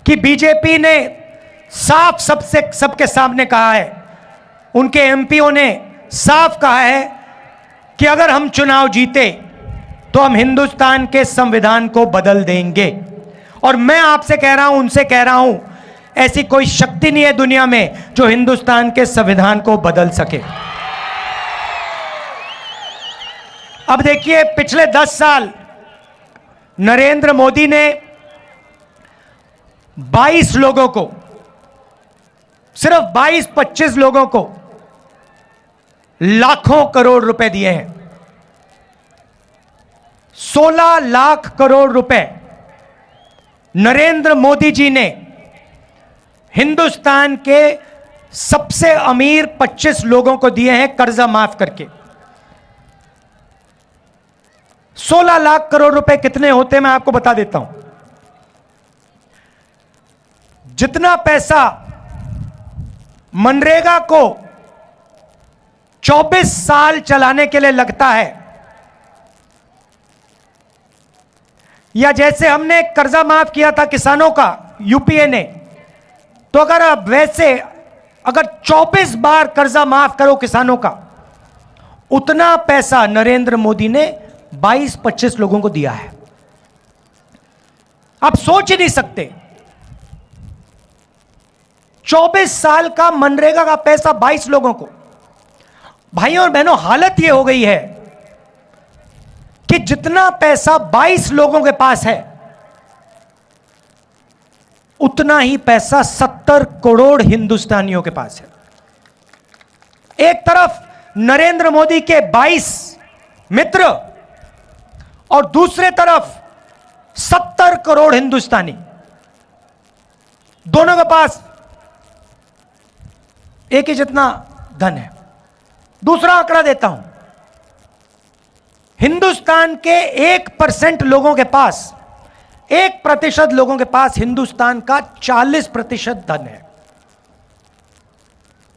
कि बीजेपी ने साफ सबके सामने कहा है, उनके एमपीओ ने साफ कहा है कि अगर हम चुनाव जीते तो हम हिंदुस्तान के संविधान को बदल देंगे। और मैं आपसे कह रहा हूं, उनसे कह रहा हूं, ऐसी कोई शक्ति नहीं है दुनिया में जो हिंदुस्तान के संविधान को बदल सके। अब देखिए, पिछले 10 साल नरेंद्र मोदी ने 22 लोगों को, सिर्फ 22-25 लोगों को लाखों करोड़ रुपए दिए हैं। 16 लाख करोड़ रुपए नरेंद्र मोदी जी ने हिंदुस्तान के सबसे अमीर 25 लोगों को दिए हैं कर्जा माफ करके। 16 लाख करोड़ रुपए कितने होते हैं मैं आपको बता देता हूं। जितना पैसा मनरेगा को 24 साल चलाने के लिए लगता है, या जैसे हमने कर्जा माफ किया था किसानों का यूपीए ने, तो अगर आप वैसे अगर 24 बार कर्जा माफ करो किसानों का, उतना पैसा नरेंद्र मोदी ने 22-25 लोगों को दिया है। आप सोच ही नहीं सकते, 24 साल का मनरेगा का पैसा 22 लोगों को। भाइयों और बहनों, हालत यह हो गई है कि जितना पैसा 22 लोगों के पास है, उतना ही पैसा 70 करोड़ हिंदुस्तानियों के पास है। एक तरफ नरेंद्र मोदी के 22 मित्र और दूसरे तरफ 70 करोड़ हिंदुस्तानी, दोनों के पास एक ही जितना धन है। दूसरा आंकड़ा देता हूं, हिंदुस्तान के 1% लोगों के पास, 1% लोगों के पास हिंदुस्तान का 40% धन है।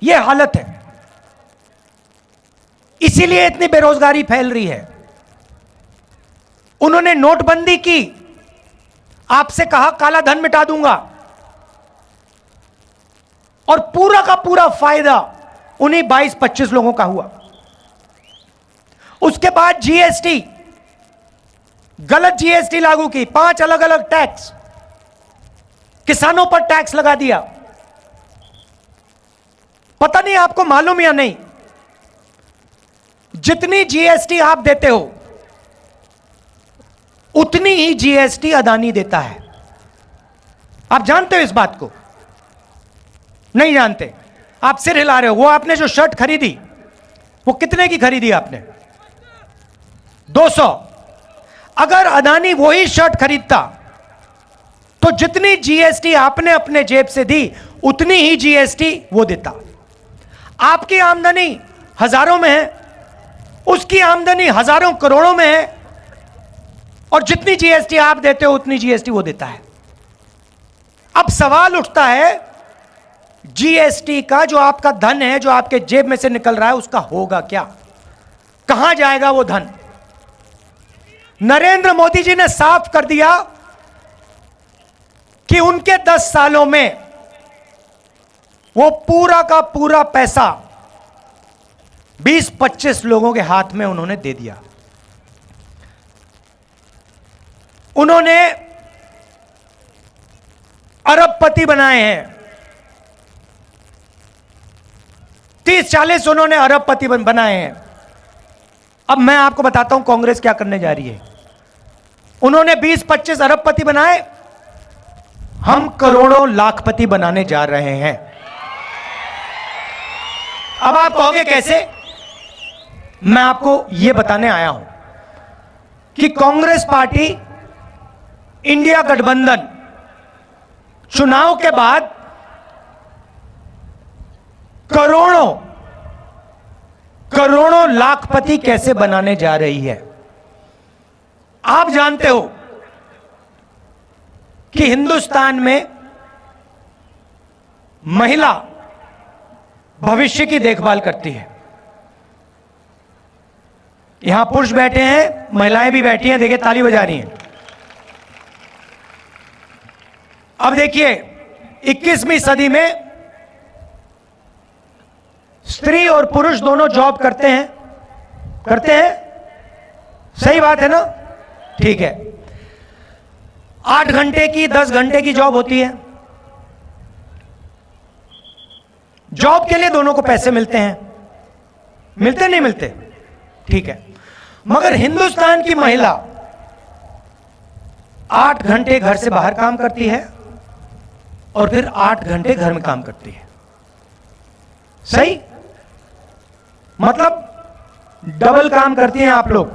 यह हालत है, इसीलिए इतनी बेरोजगारी फैल रही है। उन्होंने नोटबंदी की, आपसे कहा काला धन मिटा दूंगा, और पूरा का पूरा फायदा उन्हीं 22-25 लोगों का हुआ। उसके बाद जीएसटी, गलत जीएसटी लागू की, 5 अलग अलग टैक्स, किसानों पर टैक्स लगा दिया। पता नहीं आपको मालूम या नहीं, जितनी जीएसटी आप देते हो उतनी ही जीएसटी अदानी देता है। आप जानते हो इस बात को? नहीं जानते? आप सिर हिला रहे हो। वो आपने जो शर्ट खरीदी, वो कितने की खरीदी आपने? 200। अगर अदानी वही शर्ट खरीदता तो जितनी जीएसटी आपने अपने जेब से दी, उतनी ही जीएसटी वो देता। आपकी आमदनी हजारों में है, उसकी आमदनी हजारों करोड़ों में है, और जितनी जीएसटी आप देते हो उतनी जीएसटी वो देता है। अब सवाल उठता है, जीएसटी का जो आपका धन है, जो आपके जेब में से निकल रहा है, उसका होगा क्या? कहां जाएगा वो धन? नरेंद्र मोदी जी ने साफ कर दिया कि उनके 10 सालों में वो पूरा का पूरा पैसा 20-25 लोगों के हाथ में उन्होंने दे दिया। उन्होंने अरबपति बनाए हैं, 30-40 उन्होंने अरबपति बनाए हैं। अब मैं आपको बताता हूं कांग्रेस क्या करने जा रही है। उन्होंने 20-25 अरबपति बनाए, हम करोड़ों लाखपति बनाने जा रहे हैं। अब आप कहोगे कैसे? मैं आपको यह बताने आया हूं कि कांग्रेस पार्टी, इंडिया गठबंधन चुनाव के बाद करोड़ों लाखपति कैसे बनाने जा रही है। आप जानते हो कि हिंदुस्तान में महिला भविष्य की देखभाल करती है। यहां पुरुष बैठे हैं, महिलाएं भी बैठी हैं, देखिए ताली बजा रही हैं। अब देखिए 21वीं सदी में स्त्री और पुरुष दोनों जॉब करते हैं, सही बात है ना? ठीक है, 8 घंटे की 10 घंटे की जॉब होती है। जॉब के लिए दोनों को पैसे मिलते हैं, मिलते नहीं मिलते? ठीक है, मगर हिंदुस्तान की महिला 8 घंटे घर से बाहर काम करती है और फिर 8 घंटे घर में काम करती है। सही? मतलब डबल काम करती हैं आप लोग।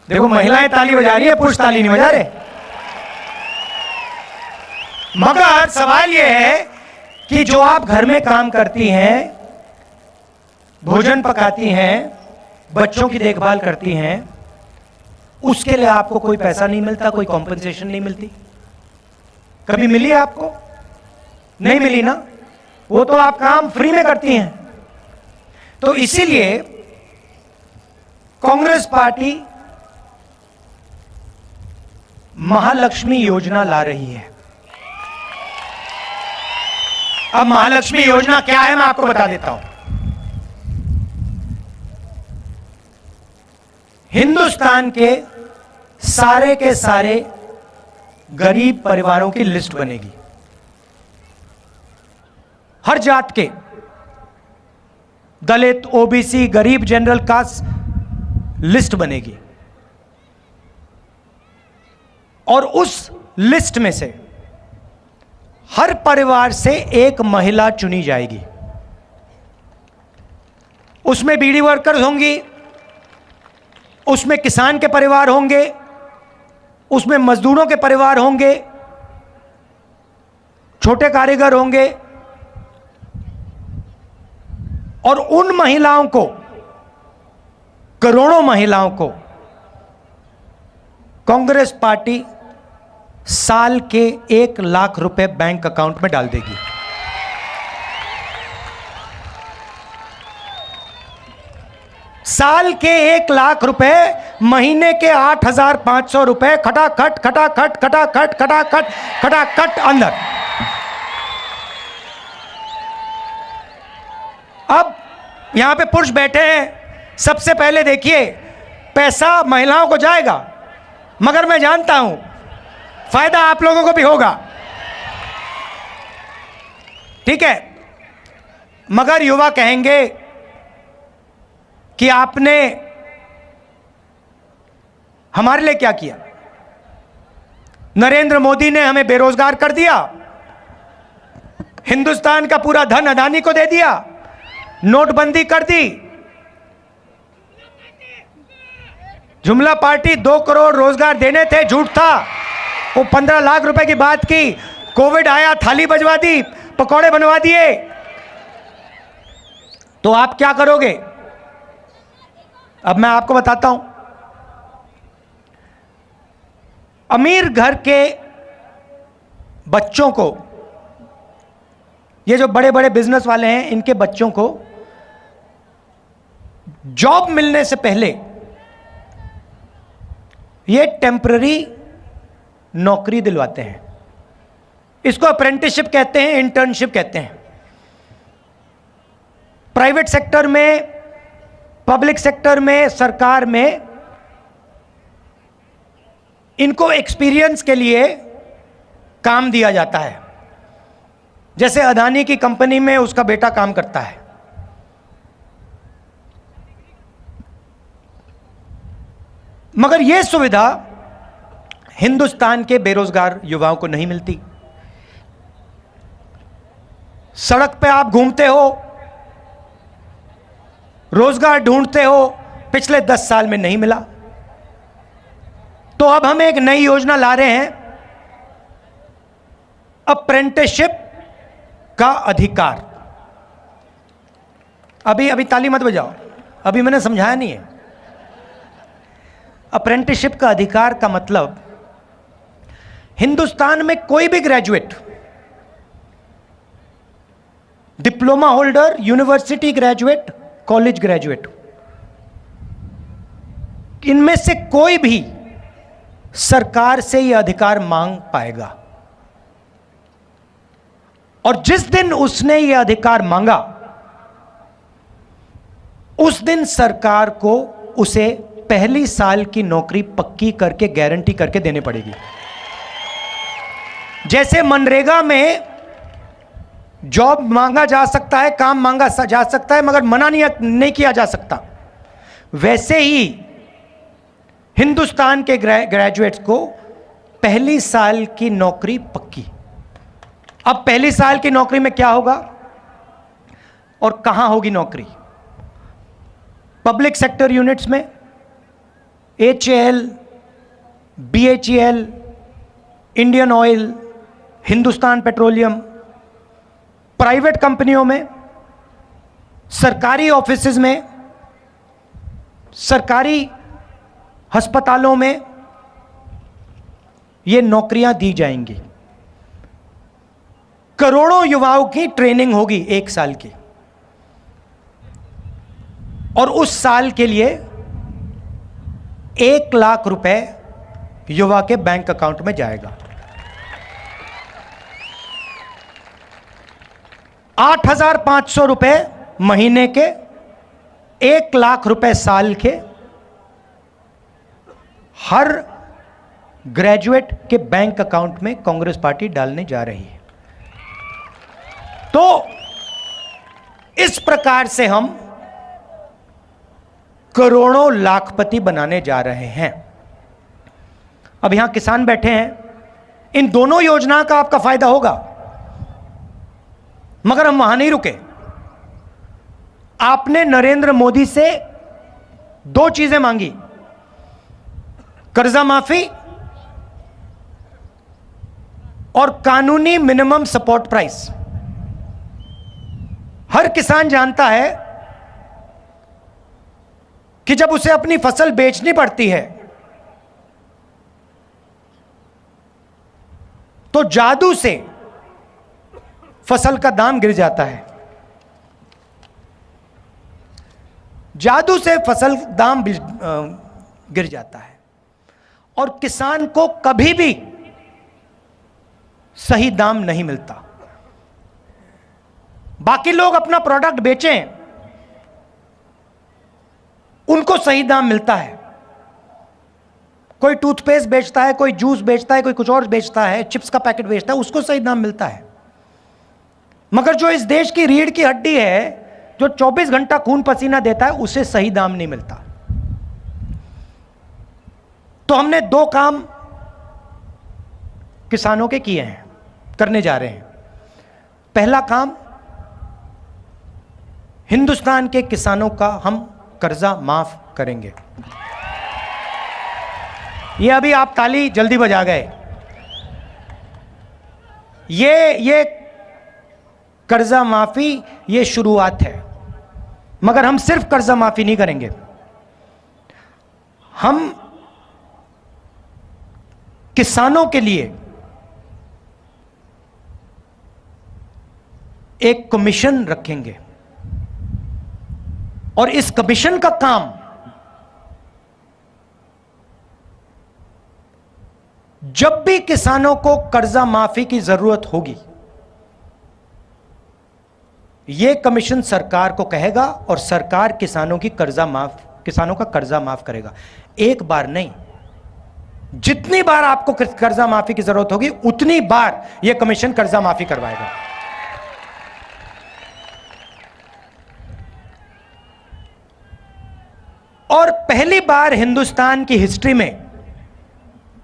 देखो महिलाएं ताली बजा रही है, पुरुष ताली नहीं बजा रहे। मगर सवाल यह है कि जो आप घर में काम करती हैं, भोजन पकाती हैं, बच्चों की देखभाल करती हैं, उसके लिए आपको कोई पैसा नहीं मिलता, कोई कॉम्पनसेशन नहीं मिलती? कभी मिली है आपको? नहीं मिली ना? वो तो आप काम फ्री में करती हैं। तो इसीलिए कांग्रेस पार्टी महालक्ष्मी योजना ला रही है। अब महालक्ष्मी योजना क्या है मैं आपको बता देता हूं। हिंदुस्तान के सारे गरीब परिवारों की लिस्ट बनेगी, हर जात के, दलित, ओबीसी, गरीब, जनरल कास्ट लिस्ट बनेगी और उस लिस्ट में से हर परिवार से एक महिला चुनी जाएगी। उसमें बीड़ी वर्कर्स होंगी, उसमें किसान के परिवार होंगे, उसमें मजदूरों के परिवार होंगे, छोटे कारीगर होंगे, और उन महिलाओं को, करोड़ों महिलाओं को कांग्रेस पार्टी साल के 1 लाख रुपए बैंक अकाउंट में डाल देगी। साल के 1 लाख रुपए, महीने के 8,500 रुपए, खटाखट खटाखट खटाखट खटाखट खटाखट अंदर। अब यहां पे पुरुष बैठे हैं, सबसे पहले देखिए पैसा महिलाओं को जाएगा, मगर मैं जानता हूं फायदा आप लोगों को भी होगा, ठीक है? मगर युवा कहेंगे कि आपने हमारे लिए क्या किया? नरेंद्र मोदी ने हमें बेरोजगार कर दिया, हिंदुस्तान का पूरा धन अदानी को दे दिया, नोटबंदी कर दी, जुमला पार्टी 2 करोड़ रोजगार देने थे, झूठ था, वो 15 लाख रुपए की बात की, कोविड आया, थाली बजवा दी, पकौड़े बनवा दिए। तो आप क्या करोगे? अब मैं आपको बताता हूं। अमीर घर के बच्चों को, ये जो बड़े बड़े बिजनेस वाले हैं, इनके बच्चों को जॉब मिलने से पहले ये टेम्पररी नौकरी दिलवाते हैं। इसको अप्रेंटिसशिप कहते हैं, इंटर्नशिप कहते हैं। प्राइवेट सेक्टर में, पब्लिक सेक्टर में, सरकार में इनको एक्सपीरियंस के लिए काम दिया जाता है। जैसे अदानी की कंपनी में उसका बेटा काम करता है। मगर यह सुविधा हिंदुस्तान के बेरोजगार युवाओं को नहीं मिलती। सड़क पे आप घूमते हो, रोजगार ढूंढते हो, पिछले 10 साल में नहीं मिला। तो अब हम एक नई योजना ला रहे हैं, अप्रेंटिसशिप का अधिकार। अभी ताली मत बजाओ, अभी मैंने समझाया नहीं है। अप्रेंटिसशिप का अधिकार का मतलब, हिंदुस्तान में कोई भी graduate, diploma holder, university graduate, college graduate, इनमें से कोई भी सरकार से यह अधिकार मांग पाएगा। और जिस दिन उसने यह अधिकार मांगा, उस दिन सरकार को उसे पहली साल की नौकरी पक्की करके गारंटी करके देनी पड़ेगी। जैसे मनरेगा में जॉब मांगा जा सकता है, काम मांगा जा सकता है, मगर मना नहीं किया जा सकता, वैसे ही हिंदुस्तान के ग्रेजुएट्स को पहली साल की नौकरी पक्की। अब पहली साल की नौकरी में क्या होगा और कहां होगी नौकरी? पब्लिक सेक्टर यूनिट्स में, HAL, BHEL, Indian oil, Hindustan petroleum, private कंपनियों में, सरकारी ऑफिसेज में, सरकारी अस्पतालों में ये नौकरियां दी जाएंगी। करोड़ों युवाओं की ट्रेनिंग होगी 1 साल की, और उस साल के लिए 1 लाख रुपए युवा के बैंक अकाउंट में जाएगा। 8,500 रुपए महीने के, 1 लाख रुपए साल के, हर ग्रेजुएट के बैंक अकाउंट में कांग्रेस पार्टी डालने जा रही है। तो इस प्रकार से हम करोड़ों लाखपति बनाने जा रहे हैं। अब यहां किसान बैठे हैं, इन दोनों योजना का आपका फायदा होगा, मगर हम वहां नहीं रुके। आपने नरेंद्र मोदी से 2 चीजें मांगी, कर्जा माफी और कानूनी मिनिमम सपोर्ट प्राइस। हर किसान जानता है कि जब उसे अपनी फसल बेचनी पड़ती है तो जादू से फसल का दाम गिर जाता है। जादू से फसल दाम गिर जाता है और किसान को कभी भी सही दाम नहीं मिलता। बाकी लोग अपना प्रोडक्ट बेचें, उनको सही दाम मिलता है। कोई टूथपेस्ट बेचता है, कोई जूस बेचता है, कोई कुछ और बेचता है, चिप्स का पैकेट बेचता है, उसको सही दाम मिलता है। मगर जो इस देश की रीढ़ की हड्डी है, जो 24 घंटा खून पसीना देता है, उसे सही दाम नहीं मिलता। तो हमने 2 काम किसानों के किए हैं, करने जा रहे हैं। पहला काम, हिंदुस्तान के किसानों का हम कर्जा माफ करेंगे। ये अभी आप ताली जल्दी बजा गए। ये कर्जा माफी ये शुरुआत है, मगर हम सिर्फ कर्जा माफी नहीं करेंगे। हम किसानों के लिए एक कमीशन रखेंगे और इस कमीशन का काम जब भी किसानों को कर्जा माफी की जरूरत होगी, यह कमीशन सरकार को कहेगा और सरकार किसानों का कर्जा माफ करेगा। एक बार नहीं, जितनी बार आपको कर्जा माफी की जरूरत होगी उतनी बार यह कमीशन कर्जा माफी करवाएगा। और पहली बार हिंदुस्तान की हिस्ट्री में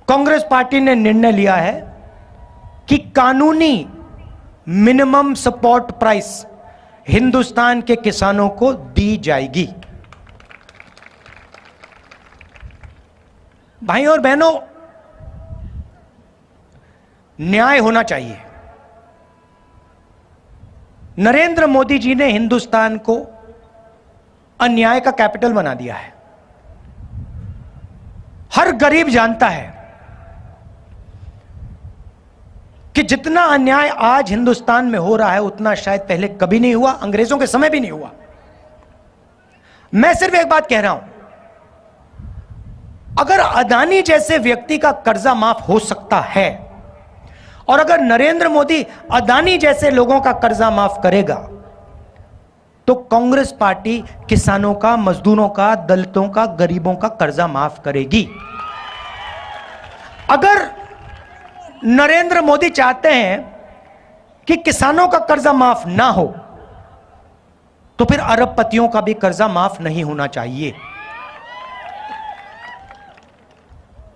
कांग्रेस पार्टी ने निर्णय लिया है कि कानूनी मिनिमम सपोर्ट प्राइस हिंदुस्तान के किसानों को दी जाएगी। भाई और बहनों, न्याय होना चाहिए। नरेंद्र मोदी जी ने हिंदुस्तान को अन्याय का कैपिटल बना दिया है। हर गरीब जानता है कि जितना अन्याय आज हिंदुस्तान में हो रहा है उतना शायद पहले कभी नहीं हुआ, अंग्रेजों के समय भी नहीं हुआ। मैं सिर्फ एक बात कह रहा हूं, अगर अदानी जैसे व्यक्ति का कर्जा माफ हो सकता है और अगर नरेंद्र मोदी अदानी जैसे लोगों का कर्जा माफ करेगा तो कांग्रेस पार्टी किसानों का, मजदूरों का, दलितों का, गरीबों का कर्जा माफ करेगी। अगर नरेंद्र मोदी चाहते हैं कि किसानों का कर्जा माफ ना हो तो फिर अरबपतियों का भी कर्जा माफ नहीं होना चाहिए।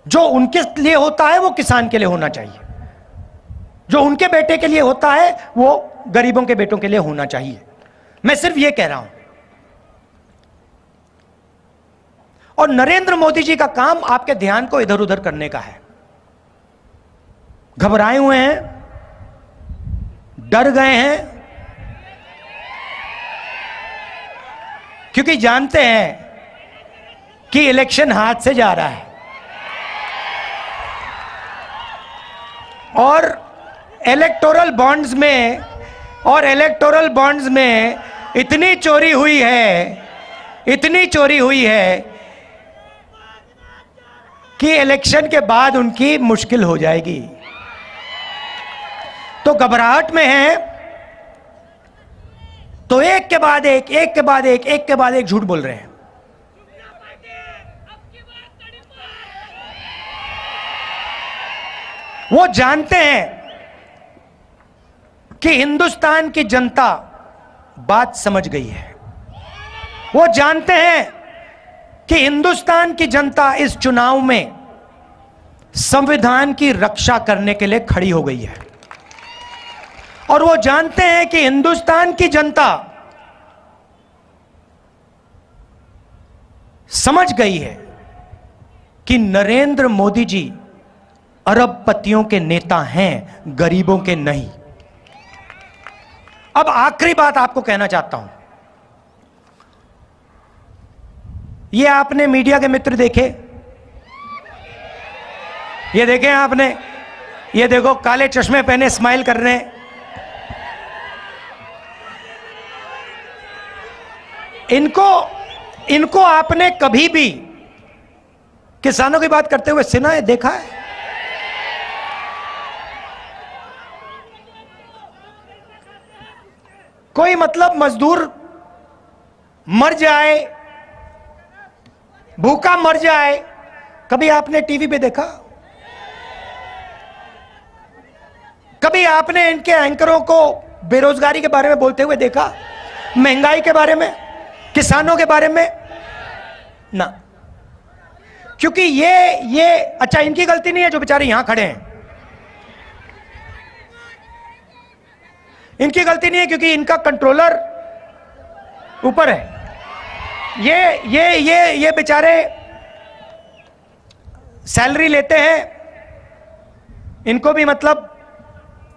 जो उनके लिए होता है वो किसान के लिए होना चाहिए, जो उनके बेटे के लिए होता है वो गरीबों के बेटों के लिए होना चाहिए। मैं सिर्फ ये कह रहा हूं। और नरेंद्र मोदी जी का काम आपके ध्यान को इधर उधर करने का है। घबराए हुए हैं, डर गए हैं, क्योंकि जानते हैं कि इलेक्शन हाथ से जा रहा है और इलेक्टोरल बॉन्ड्स में इतनी चोरी हुई है कि इलेक्शन के बाद उनकी मुश्किल हो जाएगी। तो घबराहट में है तो एक के बाद एक झूठ बोल रहे हैं। वो जानते हैं कि हिंदुस्तान की जनता बात समझ गई है। वो जानते हैं कि हिंदुस्तान की जनता इस चुनाव में संविधान की रक्षा करने के लिए खड़ी हो गई है और वो जानते हैं कि हिंदुस्तान की जनता समझ गई है कि नरेंद्र मोदी जी अरबपतियों के नेता हैं, गरीबों के नहीं। अब आखिरी बात आपको कहना चाहता हूं। ये आपने मीडिया के मित्र देखे, ये देखे आपने, ये देखो काले चश्मे पहने स्माइल कर रहे हैं। इनको आपने कभी भी किसानों की बात करते हुए सुना है, देखा है? कोई मतलब मजदूर मर जाए, भूखा मर जाए, कभी आपने टीवी पे देखा? कभी आपने इनके एंकरों को बेरोजगारी के बारे में बोलते हुए देखा? महंगाई के बारे में, किसानों के बारे में? ना। क्योंकि ये अच्छा, इनकी गलती नहीं है जो बेचारे यहां खड़े हैं, इनकी गलती नहीं है क्योंकि इनका कंट्रोलर ऊपर है। ये बेचारे सैलरी लेते हैं, इनको भी मतलब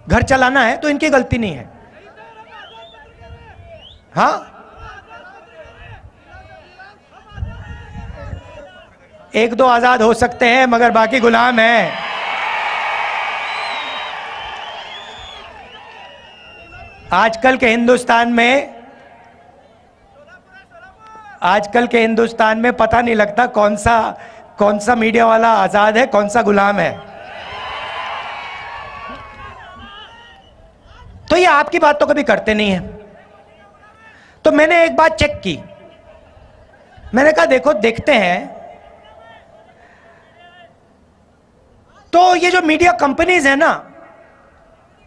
घर चलाना है, तो इनकी गलती नहीं है। हाँ, एक दो आजाद हो सकते हैं मगर बाकी गुलाम हैं। आजकल के हिंदुस्तान में पता नहीं लगता कौन सा मीडिया वाला आजाद है, कौन सा गुलाम है। तो ये आपकी बात तो कभी करते नहीं है। तो मैंने एक बात चेक की, मैंने कहा देखते हैं। तो ये जो मीडिया कंपनीज है ना,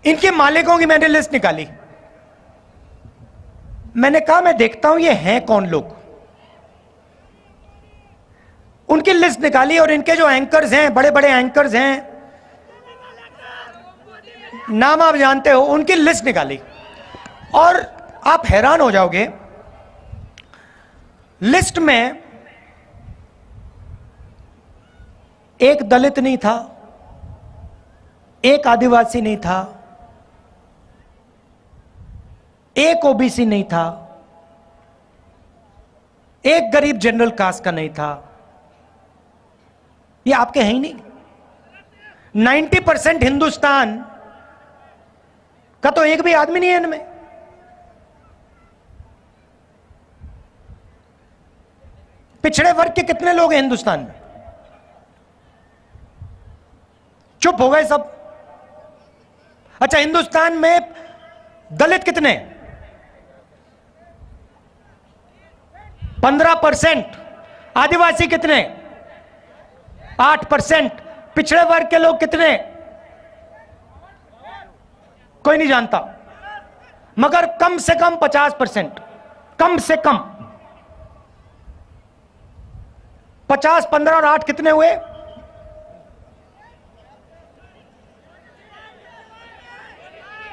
इनके मालिकों की मैंने लिस्ट निकाली। मैंने कहा मैं देखता हूं ये हैं कौन लोग। उनकी लिस्ट निकाली और इनके जो एंकर्स हैं, बड़े बड़े एंकर्स हैं, नाम आप जानते हो, उनकी लिस्ट निकाली और आप हैरान हो जाओगे। लिस्ट में एक दलित नहीं था, एक आदिवासी नहीं था, एक ओबीसी नहीं था, एक गरीब जनरल कास्ट का नहीं था। ये आपके हैं ही नहीं। 90% हिंदुस्तान का तो एक भी आदमी नहीं है इनमें। पिछड़े वर्ग के कितने लोग हैं हिंदुस्तान में? चुप हो गए सब। अच्छा, हिंदुस्तान में दलित कितने? 15%। आदिवासी कितने? 8%। पिछड़े वर्ग के लोग कितने? कोई नहीं जानता, मगर कम से कम 50%। कम से कम 50, 15 और 8 कितने हुए?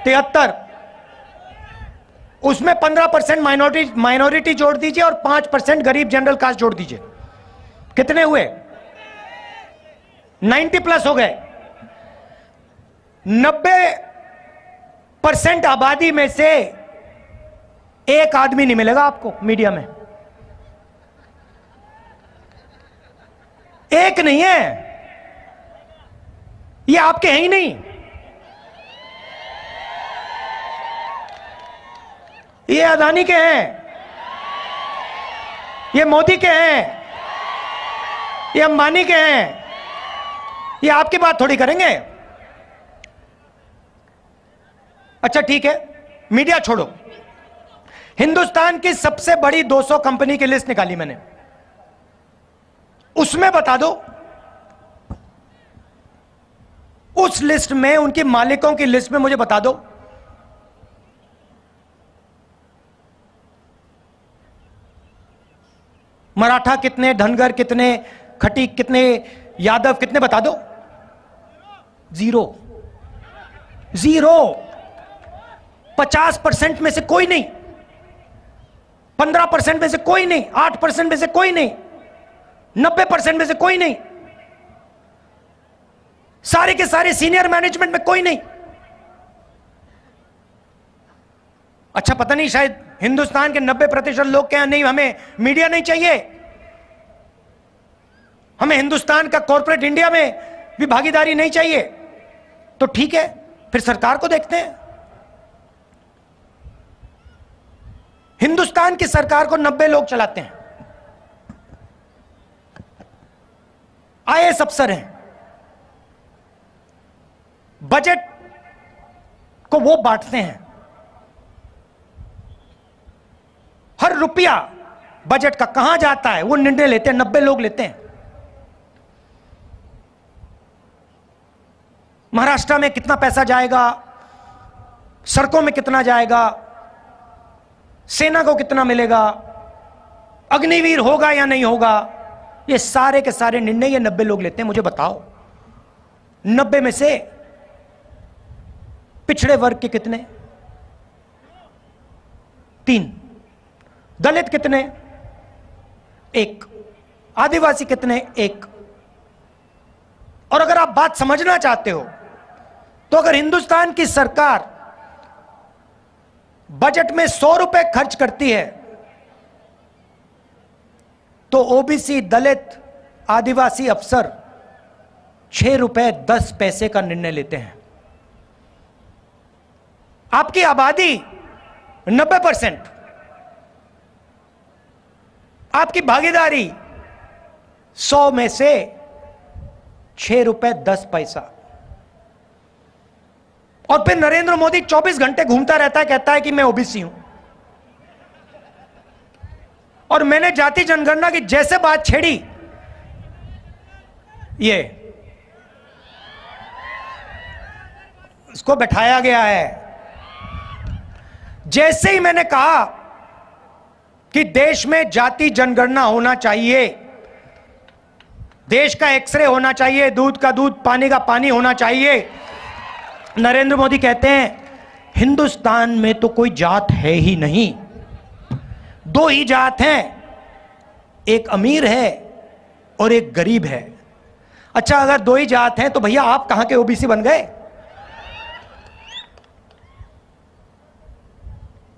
73। उसमें 15% माइनॉरिटी जोड़ दीजिए और 5% गरीब जनरल कास्ट जोड़ दीजिए, कितने हुए? 90 प्लस हो गए। 90% आबादी में से एक आदमी नहीं मिलेगा आपको मीडिया में। एक नहीं है, ये आपके हैं ही नहीं। ये अदानी के हैं, ये मोदी के हैं, ये अंबानी के हैं। ये आपकी बात थोड़ी करेंगे। अच्छा ठीक है, मीडिया छोड़ो। हिंदुस्तान की सबसे बड़ी 200 कंपनी की लिस्ट निकाली मैंने, उसमें बता दो, उस लिस्ट में उनकी मालिकों की लिस्ट में मुझे बता दो मराठा कितने, धनगर कितने, खटीक कितने, यादव कितने, बता दो। जीरो। जीरो। 50% में से कोई नहीं, 15% में से कोई नहीं, 8% में से कोई नहीं, 90% में से कोई नहीं, सारे के सारे सीनियर मैनेजमेंट में कोई नहीं। अच्छा, पता नहीं, शायद हिंदुस्तान के 90% लोग क्या, नहीं हमें मीडिया नहीं चाहिए, हमें हिंदुस्तान का कॉर्पोरेट इंडिया में भी भागीदारी नहीं चाहिए। तो ठीक है, फिर सरकार को देखते हैं। हिंदुस्तान की सरकार को 90 लोग चलाते हैं, आईएएस अफसर हैं, बजट को वो बांटते हैं, हर रुपया बजट का कहां जाता है वो निर्णय लेते हैं, 90 लोग लेते हैं। महाराष्ट्र में कितना पैसा जाएगा, सड़कों में कितना जाएगा, सेना को कितना मिलेगा, अग्निवीर होगा या नहीं होगा, ये सारे के सारे निर्णय ये 90 लोग लेते हैं। मुझे बताओ, 90 में से पिछड़े वर्ग के कितने? 3। दलित कितने? 1। आदिवासी कितने? 1। और अगर आप बात समझना चाहते हो तो अगर हिंदुस्तान की सरकार बजट में 100 रुपए खर्च करती है तो ओबीसी, दलित, आदिवासी अफसर 6 रुपए 10 पैसे का निर्णय लेते हैं। आपकी आबादी 90%, आपकी भागीदारी 100 में से 6 रुपए 10 पैसा। और फिर नरेंद्र मोदी 24 घंटे घूमता रहता है, कहता है कि मैं ओबीसी हूं। और मैंने जाति जनगणना की जैसे बात छेड़ी, ये इसको बैठाया गया है। जैसे ही मैंने कहा कि देश में जाति जनगणना होना चाहिए, देश का एक्सरे होना चाहिए, दूध का दूध, पानी का पानी होना चाहिए, नरेंद्र मोदी कहते हैं हिंदुस्तान में तो कोई जात है ही नहीं, 2 ही जात हैं, एक अमीर है और एक गरीब है। अच्छा, अगर 2 ही जात हैं तो भैया आप कहां के ओबीसी बन गए?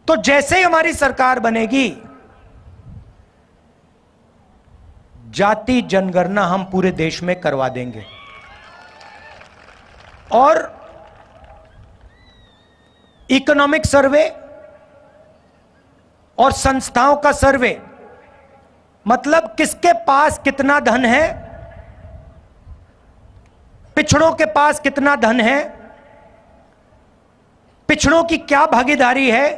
तो जैसे ही हमारी सरकार बनेगी, जाति जनगणना हम पूरे देश में करवा देंगे। और इकोनॉमिक सर्वे और संस्थाओं का सर्वे, मतलब किसके पास कितना धन है, पिछड़ों के पास कितना धन है, पिछड़ों की क्या भागीदारी है,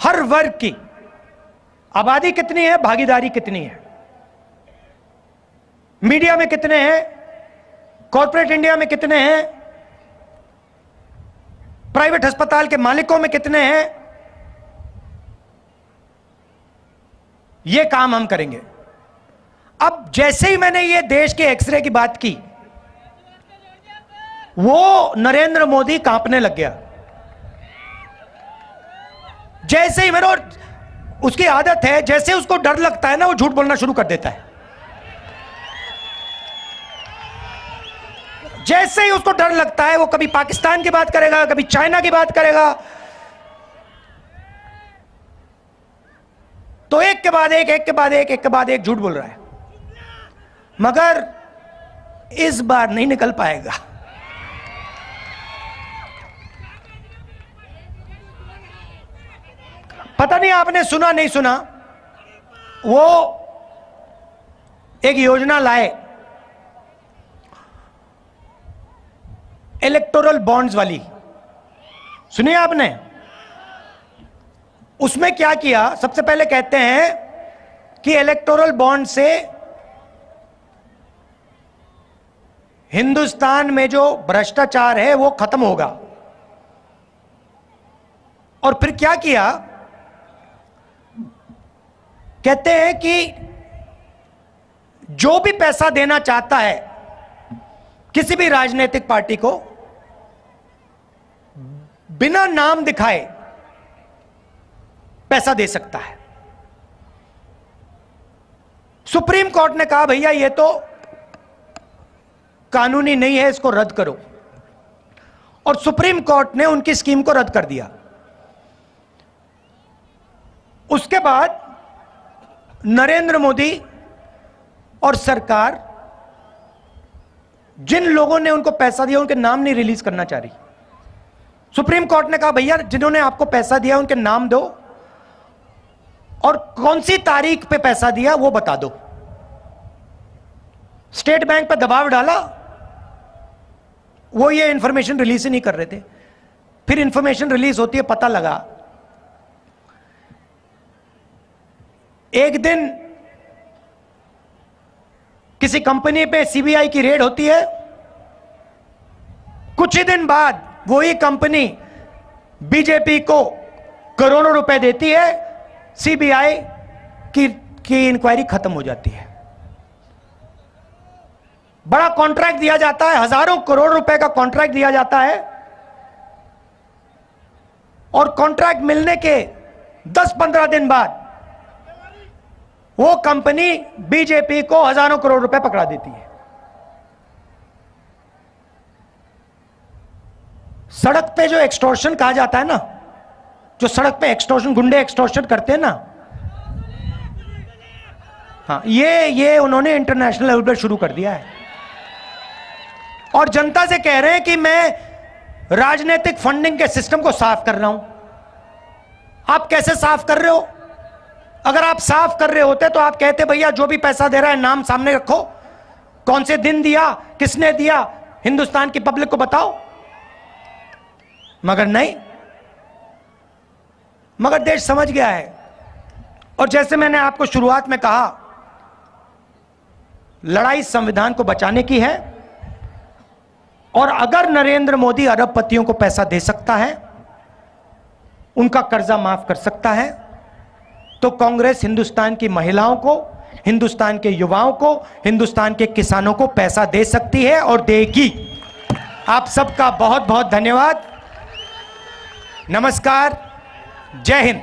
हर वर्ग की आबादी कितनी है, भागीदारी कितनी है, मीडिया में कितने हैं, कॉर्पोरेट इंडिया में कितने हैं, प्राइवेट अस्पताल के मालिकों में कितने हैं, यह काम हम करेंगे। अब जैसे ही मैंने ये देश के एक्सरे की बात की, वो नरेंद्र मोदी कांपने लग गया। जैसे ही मेरे, उसकी आदत है, जैसे उसको डर लगता है ना, वो झूठ बोलना शुरू कर देता है। जैसे ही उसको डर लगता है, वो कभी पाकिस्तान की बात करेगा, कभी चाइना की बात करेगा, तो एक के बाद एक, एक के बाद एक, एक के बाद एक झूठ बोल रहा है। मगर इस बार नहीं निकल पाएगा। पता नहीं आपने सुना नहीं सुना, वो एक योजना लाए इलेक्टोरल बॉन्ड्स वाली, सुनिए आपने? उसमें क्या किया, सबसे पहले कहते हैं कि इलेक्टोरल बॉन्ड से हिंदुस्तान में जो भ्रष्टाचार है वो खत्म होगा। और फिर क्या किया, कहते हैं कि जो भी पैसा देना चाहता है किसी भी राजनीतिक पार्टी को, बिना नाम दिखाए पैसा दे सकता है। सुप्रीम कोर्ट ने कहा भैया ये तो कानूनी नहीं है, इसको रद्द करो, और सुप्रीम कोर्ट ने उनकी स्कीम को रद्द कर दिया। उसके बाद नरेंद्र मोदी और सरकार जिन लोगों ने उनको पैसा दिया उनके नाम नहीं रिलीज करना चाह रही। सुप्रीम कोर्ट ने कहा भैया जिन्होंने आपको पैसा दिया उनके नाम दो, और कौन सी तारीख पे पैसा दिया वो बता दो। स्टेट बैंक पे दबाव डाला, वो ये इंफॉर्मेशन रिलीज ही नहीं कर रहे थे। फिर इंफॉर्मेशन रिलीज होती है, पता लगा एक दिन किसी कंपनी पे सीबीआई की रेड होती है, कुछ ही दिन बाद वही कंपनी बीजेपी को करोड़ों रुपए देती है, सीबीआई की इंक्वायरी खत्म हो जाती है। बड़ा कॉन्ट्रैक्ट दिया जाता है, हजारों करोड़ रुपए का कॉन्ट्रैक्ट दिया जाता है, और कॉन्ट्रैक्ट मिलने के 10-15 दिन बाद वो कंपनी बीजेपी को हजारों करोड़ रुपए पकड़ा देती है। सड़क पे जो एक्सटॉर्शन कहा जाता है ना, जो सड़क पे एक्सटॉर्शन, गुंडे एक्सटॉर्शन करते हैं ना, हाँ, ये उन्होंने इंटरनेशनल लेवल पर शुरू कर दिया है। और जनता से कह रहे हैं कि मैं राजनीतिक फंडिंग के सिस्टम को साफ कर रहा हूं। आप कैसे साफ कर रहे हो? अगर आप साफ कर रहे होते तो आप कहते भैया जो भी पैसा दे रहा है नाम सामने रखो, कौन से दिन दिया, किसने दिया, हिंदुस्तान की पब्लिक को बताओ। मगर नहीं, मगर देश समझ गया है। और जैसे मैंने आपको शुरुआत में कहा, लड़ाई संविधान को बचाने की है, और अगर नरेंद्र मोदी अरबपतियों को पैसा दे सकता है, उनका कर्जा माफ कर सकता है, तो कांग्रेस हिंदुस्तान की महिलाओं को, हिंदुस्तान के युवाओं को, हिंदुस्तान के किसानों को पैसा दे सकती है और देगी। आप सबका बहुत बहुत धन्यवाद। नमस्कार, जय हिंद।